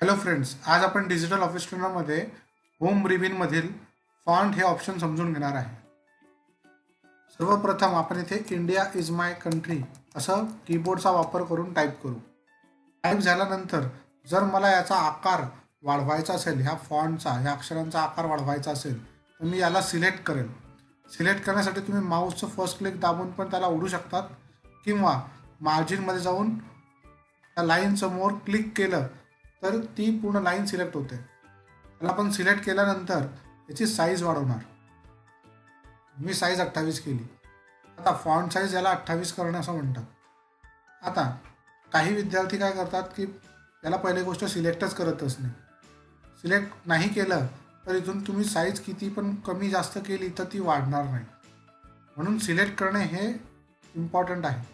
Hello friends, आज आपण digital office ट्रेनरमध्ये home रिव्हिनमधील font हे ऑप्शन समजून घेणार आहे. सर्वप्रथम आपण इथे इंडिया इज माय कंट्री असं कीबोर्डचा वापर करून टाईप करू. टाईप झाल्यानंतर जर मला याचा आकार वाढवायचा असेल, ह्या फॉन्टचा ह्या अक्षरांचा आकार वाढवायचा असेल तर मी याला सिलेक्ट करेल. सिलेक्ट करण्यासाठी तुम्ही माऊसचं फर्स्ट क्लिक दाबून पण त्याला ओढू शकतात किंवा मार्जिनमध्ये जाऊन त्या लाईन समोर क्लिक केलं तर ती पूर्ण लाईन सिलेक्ट होते. त्याला आपण सिलेक्ट केल्यानंतर याची साईज वाढवणार. मी साईज 28 केली. आता फॉन्ट साईज याला 28 करणे असं म्हणतात. आता काही विद्यार्थी काय करतात की त्याला पहिली गोष्ट सिलेक्टच करतच नाही. सिलेक्ट नाही केलं तर इथून तुम्ही साईज किती पण कमी जास्त केली तर ती वाढणार नाही. म्हणून सिलेक्ट करणे हे इम्पॉर्टंट आहे.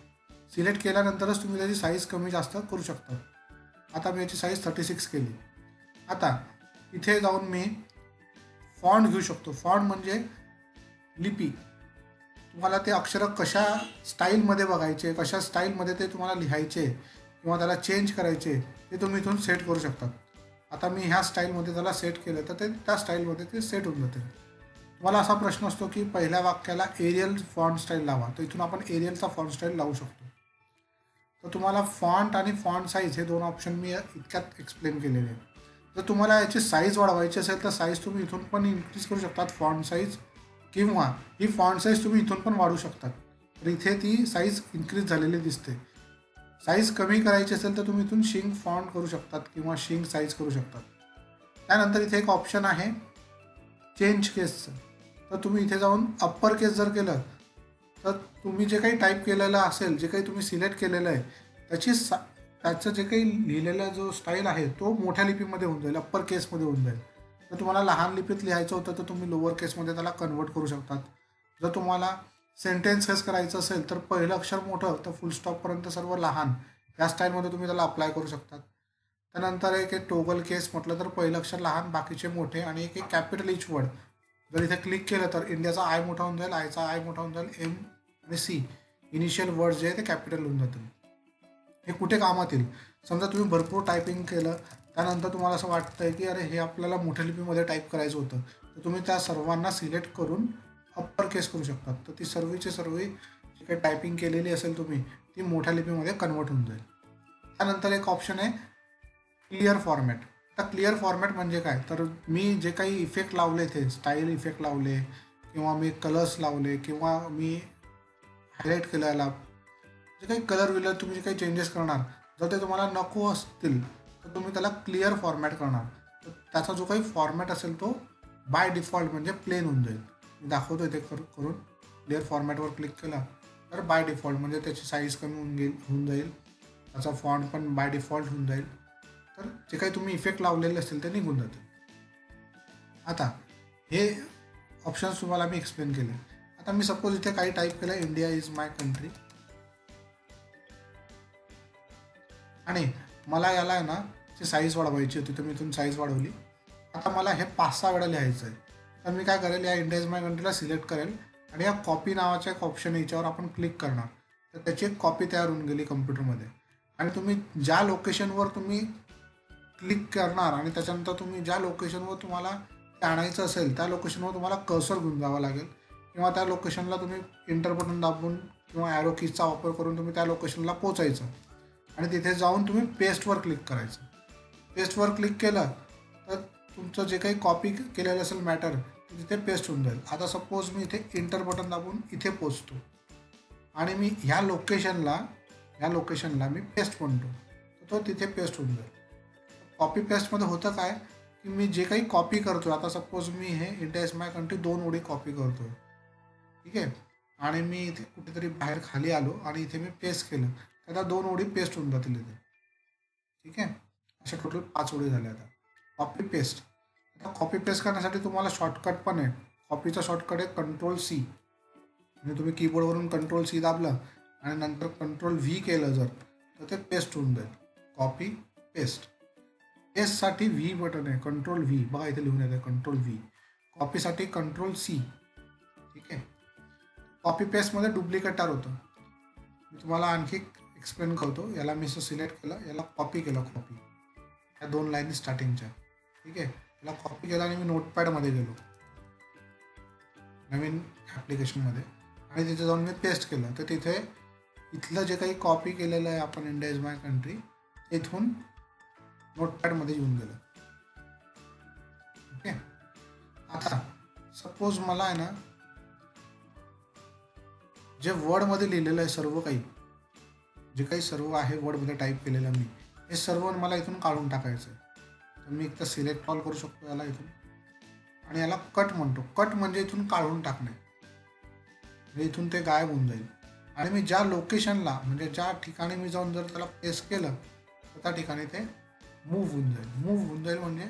सिलेक्ट केल्यानंतरच तुम्ही त्याची साईज कमी जास्त करू शकता. आता मी याची साईज 36 केली. आता इथे जाऊन मी फॉन्ट घेऊ शकतो. फॉन्ट म्हणजे लिपी. तुम्हाला ते अक्षर कशा स्टाईलमध्ये बघायचे, कशा स्टाईलमध्ये ते तुम्हाला लिहायचे किंवा त्याला चेंज करायचे ते तुम्ही इथून सेट करू शकता. आता मी ह्या स्टाईलमध्ये त्याला सेट केलं तर ते त्या स्टाईलमध्ये ते सेट होऊन जाते. तुम्हाला असा प्रश्न असतो की पहिल्या वाक्याला एरियल फॉन्ट स्टाईल लावा, तर इथून आपण एरियलचा फॉन्ट स्टाईल लावू शकतो. तर तुम्हाला फॉन्ट आणि फॉन्ट साईज हे दोन ऑप्शन मी इतक्यात एक्सप्लेन केलेले आहे. जर तुम्हाला याची साईज वाढवायची असेल तर साईज तुम्ही इथून पण इन्क्रीज करू शकतात फॉन्ट साईज, किंवा ही फॉन्ट साईज तुम्ही इथून पण वाढवू शकतात. तर इथे ती साईज इन्क्रीज झालेली दिसते. साईज कमी करायची असेल तर तुम्ही इथून शिंक फॉन्ट करू शकतात किंवा शिंक साईज करू शकतात. त्यानंतर इथे एक ऑप्शन आहे चेंज केसचं. तर तुम्ही इथे जाऊन अप्पर केस जर केलं तर तुम्ही जे काही टाईप केलेलं असेल, जे काही तुम्ही सिलेक्ट केलेलं आहे त्याचं जे काही लिहिलेला जो स्टाईल आहे तो मोठ्या लिपीमध्ये होऊन जाईल, अप्पर केसमध्ये होऊन जाईल. जर तुम्हाला लहान लिपीत लिहायचं होतं तर तुम्ही लोअर केसमध्ये त्याला कन्वर्ट करू शकतात. जर तुम्हाला सेंटेन्सेस करायचं असेल तर पहिलं अक्षर मोठं तर फुल स्टॉपपर्यंत सर्व लहान, या स्टाईलमध्ये तुम्ही त्याला अप्लाय करू शकतात. त्यानंतर एक टोगल केस म्हटलं तर पहिलं अक्षर लहान, बाकीचे मोठे, आणि एक कॅपिटल इच वर्ड. जर इथे क्लिक केलं तर इंडियाचा आय मोठा होऊन जाईल, आयचा आय मोठा होऊन जाईल, एम आणि सी इनिशियल वर्ड जे आहे ते कॅपिटल होऊन जातील. हे कुठे कामात येईल? समजा तुम्ही भरपूर टायपिंग केलं, त्यानंतर तुम्हाला असं वाटतंय की अरे हे आपल्याला मोठ्या लिपीमध्ये टाईप करायचं होतं, तर तुम्ही त्या सर्वांना सिलेक्ट करून अप्पर केस करू शकतात. तर ती सर्वची सर्व जी काही टायपिंग केलेली असेल तुम्ही ती मोठ्या लिपीमध्ये कन्वर्ट होऊन जाईल. त्यानंतर एक ऑप्शन आहे क्लिअर फॉर्मॅट. आता क्लिअर फॉर्मॅट म्हणजे काय, तर मी जे काही इफेक्ट लावले, ते स्टाईल इफेक्ट लावले किंवा मी कलर्स लावले किंवा मी हायलाईट केलं याला, जे काही कलर विलर तुम्ही जे काही चेंजेस करणार, जर ते तुम्हाला नको असतील तर तुम्ही त्याला क्लिअर फॉर्मॅट करणार. तर त्याचा जो काही फॉर्मॅट असेल तो बाय डिफॉल्ट म्हणजे प्लेन होऊन जाईल. मी दाखवतो इथे करून. क्लिअर फॉर्मॅटवर क्लिक केला तर बाय डिफॉल्ट म्हणजे त्याची साईज कमी होऊन जाईल, त्याचा फॉन्ट पण बाय डिफॉल्ट होऊन जाईल. तर जे काही तुम्ही इफेक्ट लावलेले असतील ते निघून जातील. आता हे ऑप्शन्स तुम्हाला मी एक्सप्लेन केले. आता मी सपोज इथे काही टाईप केलं, इंडिया इज माय कंट्री, आणि मला याला आहे ना ची साईज वाढवायची होती, तर मी इथून साईज वाढवली. आता मला हे 5-6 वेळा लिहायचं आहे, तर मी काय करेल, या इंडिया इज माय कंट्रीला सिलेक्ट करेल आणि या कॉपी नावाचा एक ऑप्शन आहे, याच्यावर आपण क्लिक करणार. तर त्याची एक कॉपी तयार होऊन गेली कम्प्युटरमध्ये. आणि तुम्ही ज्या लोकेशनवर तुम्ही क्लिक करणार आणि त्याच्यानंतर तुम्ही ज्या लोकेशनवर तुम्हाला ते आणायचं असेल त्या लोकेशनवर तुम्हाला कर्सर घेऊन जावं लागेल, किंवा त्या लोकेशनला तुम्ही इंटर बटन दाबून किंवा ॲरो कीजचा वापर करून तुम्ही त्या लोकेशनला पोचायचं आणि तिथे जाऊन तुम्ही पेस्टवर क्लिक करायचं. पेस्टवर क्लिक केलं तर तुमचं जे काही कॉपी केलेलं असेल मॅटर तिथे पेस्ट होऊन जाईल. आता सपोज मी इथे इंटर बटन दाबून इथे पोचतो आणि मी ह्या लोकेशनला मी पेस्ट म्हणतो, तर तो तिथे पेस्ट होऊन जाईल. कॉपी पेस्टमध्ये होतं काय की मी जे काही कॉपी करतो, आता सपोज मी हे इंडिया इज माय कंट्री 2 ओळी कॉपी करतो, ठीक आहे, आणि मी इथे कुठेतरी बाहेर खाली आलो आणि इथे मी पेस्ट केलं, तर 2 ओळी पेस्ट होऊन जातील इथे. ठीक आहे, अशा टोटल 5 ओळी झाल्या. आता कॉपी पेस्ट. आता कॉपी पेस्ट करण्यासाठी तुम्हाला शॉर्टकट पण आहे. कॉपीचा शॉर्टकट आहे Ctrl+C. म्हणजे तुम्ही कीबोर्डवरून Ctrl+C दाबलं आणि नंतर Ctrl+V केलं जर, तर ते पेस्ट होऊन जाईल. Copy paste. पेस्टसाठी व्ही बटन आहे, Ctrl+V, बघा इथे लिहून येतं Ctrl+V. कॉपीसाठी Ctrl+C. ठीक आहे. कॉपी पेस्टमध्ये डुप्लिकेट तयार होतं. मी तुम्हाला आणखी एक्सप्लेन करतो. याला मी सिलेक्ट केलं, याला कॉपी केलं, कॉपी. या 2 लाईनी स्टार्टिंगच्या. ठीक आहे, त्याला कॉपी केला आणि मी नोटपॅडमध्ये गेलो नवीन ॲप्लिकेशनमध्ये आणि तिथे जाऊन मी पेस्ट केलं. तर तिथे इथलं जे काही कॉपी केलेलं आहे आपण इंडिया इज माय कंट्री ते इथून नोटपॅडमध्ये येऊन गेलं. ओके, आता सपोज मला आहे ना जे वर्डमध्ये लिहिलेलं आहे सर्व काही, जे काही सर्व आहे वर्डमध्ये टाईप केलेलं मी, हे सर्व मला इथून काढून टाकायचं आहे. तर मी एकतर सिलेक्ट ऑल करू शकतो याला इथून आणि याला कट म्हणतो. कट म्हणजे इथून काढून टाकणे, म्हणजे इथून ते गायब होऊन जाईल. आणि मी ज्या लोकेशनला म्हणजे ज्या ठिकाणी मी जाऊन जर त्याला पेस्ट केलं तर त्या ठिकाणी ते मूव्ह होऊन जाईल. मूव्ह होऊन जाईल म्हणजे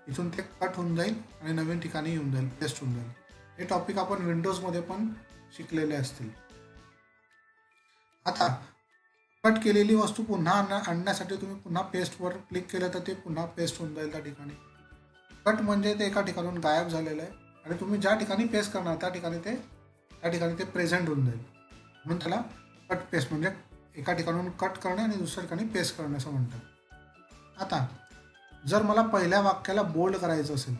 इथून ते कट होऊन जाईल आणि नवीन ठिकाणी येऊन जाईल, पेस्ट होऊन जाईल. हे टॉपिक आपण विंडोजमध्ये पण शिकलेले असतील. आता कट केलेली वस्तू पुन्हा आणण्यासाठी तुम्ही पुन्हा पेस्टवर क्लिक केलं तर ते पुन्हा पेस्ट होऊन जाईल त्या ठिकाणी. कट म्हणजे ते एका ठिकाणून गायब झालेलं आहे आणि तुम्ही ज्या ठिकाणी पेस्ट करणार त्या ठिकाणी ते प्रेझेंट होऊन जाईल. म्हणून त्याला कट पेस्ट म्हणजे एका ठिकाणून कट करणे आणि दुसऱ्या ठिकाणी पेस्ट करणे असं म्हणतात. आता जर मला पहिल्या वाक्याला बोल्ड करायचं असेल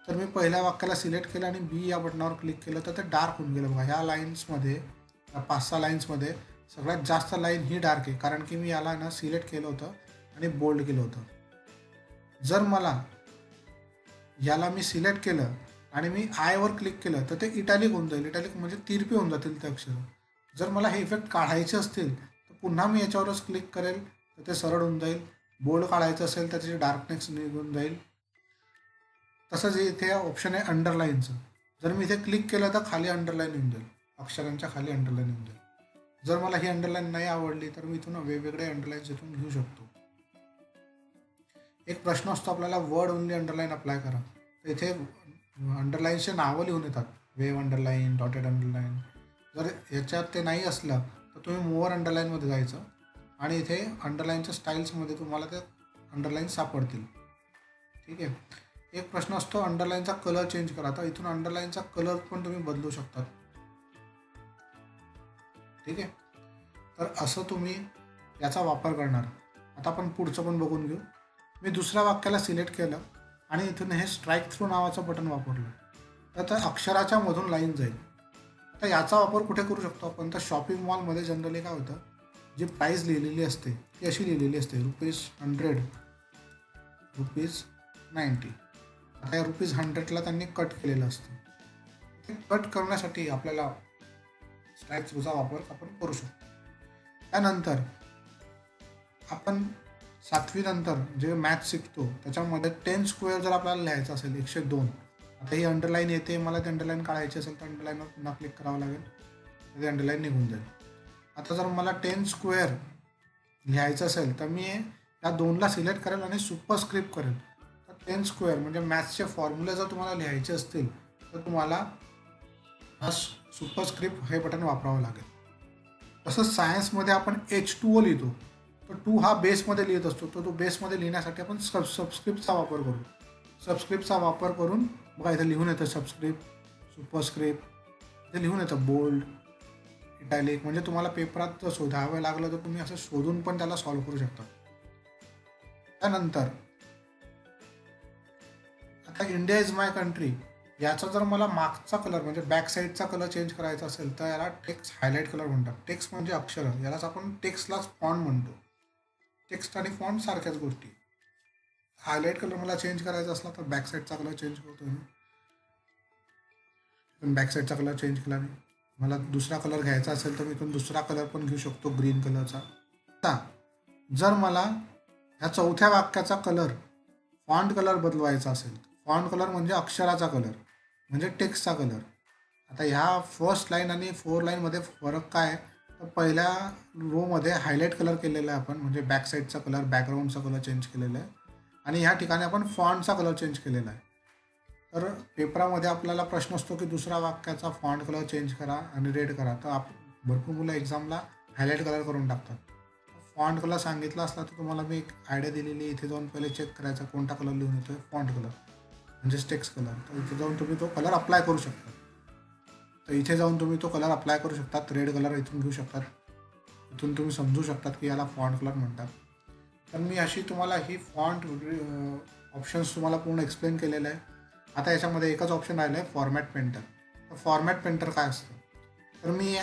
तर मी पहिल्या वाक्याला सिलेक्ट केलं आणि बी या बटनावर क्लिक केलं तर ते डार्क होऊन गेलं. बघा ह्या लाईन्समध्ये 5-6 लाईन्समध्ये सगळ्यात जास्त लाईन ही डार्क आहे कारण की मी याला ना सिलेक्ट केलं होतं आणि बोल्ड केलं होतं. जर मला याला मी सिलेक्ट केलं आणि मी आयवर क्लिक केलं तर ते इटॅलिक होऊन जाईल. इटॅलिक म्हणजे तिरपे होऊन जातील ते अक्षर. जर मला हे इफेक्ट काढायचे असतील तर पुन्हा मी याच्यावरच क्लिक करेल तर ते सरळ होऊन जाईल. बोल्ड काढायचं असेल तर त्याची डार्कनेस निघून जाईल. तसंच इथे ऑप्शन आहे अंडरलाईनचं. जर मी इथे क्लिक केलं तर खाली अंडरलाईन येऊन जाईल, अक्षरांच्या खाली अंडरलाईन येऊन जाईल. जर मला ही अंडरलाईन नाही आवडली तर मी इथून वेगवेगळे अंडरलाईन्स इथून घेऊ शकतो. एक प्रश्न असतो आपल्याला, वर्ड ओनली अंडरलाईन अप्लाय करा. तर इथे अंडरलाईनचे नावं लिहून येतात, वेव अंडरलाईन, डॉटेड अंडरलाईन. जर याच्यात ते नाही असलं तर तुम्ही मोअर अंडरलाईनमध्ये जायचं आणि इथे अंडरलाईनच्या स्टाईल्समध्ये तुम्हाला ते अंडरलाईन सापडतील. ठीक आहे. एक प्रश्न असतो अंडरलाईनचा कलर चेंज करा. तर इथून अंडरलाईनचा कलर पण तुम्ही बदलू शकता. ठीक आहे, तर असं तुम्ही याचा वापर करणार. आता आपण पुढचं पण बघून घेऊ. मी दुसऱ्या वाक्याला सिलेक्ट केलं आणि इथून हे स्ट्राईक थ्रू नावाचं बटन वापरलं तर त्या अक्षराच्या मधून लाईन जाईल. आता याचा वापर कुठे करू शकतो आपण, तर शॉपिंग मॉलमध्ये जनरली काय होतं, जी प्राईस लिहिलेली असते ती अशी लिहिलेली असते ₹100, ₹90. आता या ₹100ला त्यांनी कट केलेलं असतं. ते कट करण्यासाठी आपल्याला स्ट्राईक थ्रूचा वापर आपण करू शकतो. त्यानंतर आपण 7वी नंतर जे मॅथ शिकतो त्याच्यामध्ये 10 स्क्वेअर जर आपल्याला लिहायचं असेल 102. आता ही अंडरलाईन येते, मला ते अंडरलाईन काढायची असेल तर अंडरलाईनवर पुन्हा क्लिक करावं लागेल, ते अंडरलाईन निघून जाईल. आता जर मला 10 स्क्वेअर लिहायचं असेल तर मी या 2ला सिलेक्ट करेल आणि सुपरस्क्रिप्ट करेल. तर 10 स्क्वेअर म्हणजे मॅथ्सचे फॉर्म्युले जर तुम्हाला लिहायचे असतील तर तुम्हाला हा सुपरस्क्रिप्ट हे बटन वापरावं लागेल. तसंच सायन्समध्ये आपण H2O लिहितो, तर 2 हा बेसमध्ये लिहित असतो. तो बेसमध्ये लिहिण्यासाठी आपण सबस्क्रिप्टचा वापर करू. सबस्क्रिप्टचा वापर करून बघा इथे लिहून येतं सबस्क्रिप्ट, सुपरस्क्रिप्ट, इथे लिहून येतं बोल्ड, इटॅलिक. म्हणजे तुम्हाला पेपरात जर शोधावं लागलं तर तुम्ही असं शोधून पण त्याला सॉल्व्ह करू शकता. त्यानंतर आता इंडिया इज माय कंट्री याचा जर मला मागचा कलर म्हणजे बॅक साईडचा कलर चेंज करायचा असेल तर याला टेक्स्ट हायलाईट कलर म्हणतात. टेक्स्ट म्हणजे अक्षर, यालाच आपण टेक्स्टलाच फॉन्ट म्हणतो. टेक्स्ट आणि फॉन्ट सारख्याच गोष्टी. हायलाईट कलर मला चेंज करायचा असला तर बॅक साईडचा कलर चेंज करतो मी. पण बॅक साईडचा कलर चेंज केला मी. मला दुसरा कलर घ्यायचा असेल तर मी इथून दुसरा कलर पण घेऊ शकतो, ग्रीन कलरचा. आता जर मला ह्या चौथ्या वाक्याचा कलर फॉन्ट कलर बदलवायचा असेल, फॉन्ट कलर म्हणजे अक्षराचा कलर म्हणजे टेक्स्टचा कलर. आता ह्या फर्स्ट लाईन आणि 4 लाईनमध्ये फरक काय आहे, तर पहिल्या रोमध्ये हायलाईट कलर केलेला आहे आपण, म्हणजे बॅक साईडचा कलर, बॅकग्राऊंडचा कलर चेंज केलेला आहे आणि ह्या ठिकाणी आपण फॉन्टचा कलर चेंज केलेला आहे. तर पेपरामध्ये आपल्याला प्रश्न असतो की दुसऱ्या वाक्याचा फॉन्ट कलर चेंज करा आणि रेड करा. तर भरपूर मुलं एक्झामला हायलाईट कलर करून टाकतात. फॉन्ट कलर सांगितला असला तर तुम्हाला मी एक आयडिया दिलेली, इथे जाऊन पहिले चेक करायचा कोणता कलर लिहून येतो आहे, फॉन्ट कलर म्हणजेच टेक्स्ट कलर. तर इथे जाऊन तुम्ही तो कलर अप्लाय करू शकता. तर इथे जाऊन तुम्ही तो कलर अप्लाय करू शकतात. रेड कलर इथून घेऊ शकतात. इथून तुम्ही समजू शकतात की याला फॉन्ट कलर म्हणतात. तर मी अशी तुम्हाला ही फॉन्ट ऑप्शन्स तुम्हाला पूर्ण एक्सप्लेन केलेलं आहे. आता याच्यामध्ये एकच ऑप्शन राहिलं आहे, फॉर्मॅट पेंटर. तर फॉर्मॅट पेंटर काय असतं, तर मी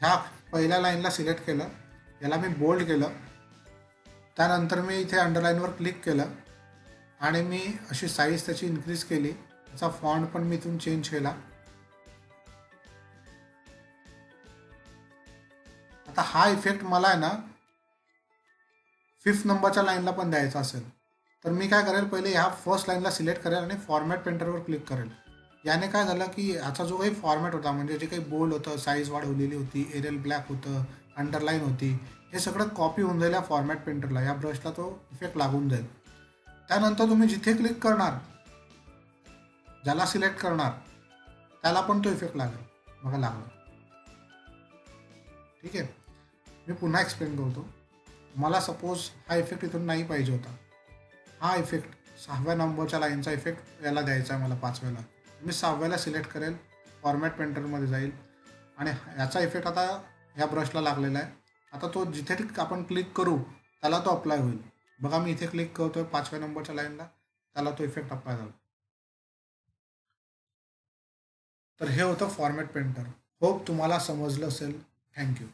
ह्या पहिल्या लाईनला सिलेक्ट केलं, याला मी बोल्ड केलं, त्यानंतर मी इथे अंडरलाईनवर क्लिक केलं आणि मी अशी साईज त्याची इन्क्रीज केली, त्याचा फॉन्ट पण मी इथून चेंज केला. आता हा इफेक्ट मला आहे ना 5th नंबरच्या लाईनला पण द्यायचा असेल, तर मी काय करेल, पहिले ह्या फर्स्ट लाईनला सिलेक्ट करेल आणि फॉर्मॅट पेंटरवर क्लिक करेल. याने काय झालं की याचा जो काही फॉर्मॅट होता, म्हणजे जे काही बोल्ड होतं, साईज वाढवलेली होती, एरियल ब्लॅक होतं, अंडरलाईन होती, हे सगळं कॉपी होऊन जाईल या फॉर्मॅट पेंटरला. या ब्रशला तो इफेक्ट लागून जाईल. त्यानंतर तुम्ही जिथे क्लिक करणार, ज्याला सिलेक्ट करणार, त्याला पण तो इफेक्ट लागेल. बघा लागला. ठीक आहे, मी पुन्हा एक्सप्लेन करतो. मला सपोज हा इफेक्ट इथून नाही पाहिजे होता, हा इफेक्ट 6व्या नंबरच्या लाईनचा इफेक्ट याला द्यायचा आहे मला 5व्याला. मी 6व्याला सिलेक्ट करेल, फॉर्मॅट पेंटरमध्ये जाईल आणि याचा इफेक्ट आता ह्या ब्रशला लागलेला आहे. आता तो जिथे आपण क्लिक करू त्याला तो अप्लाय होईल. बघा मी इथे क्लिक करतोय 5व्या नंबरच्या लाईनला, त्याला तो इफेक्ट अप्लाय झाला. तर हे होतं फॉर्मॅट पेंटर. होप तुम्हाला समजलं असेल. थँक्यू.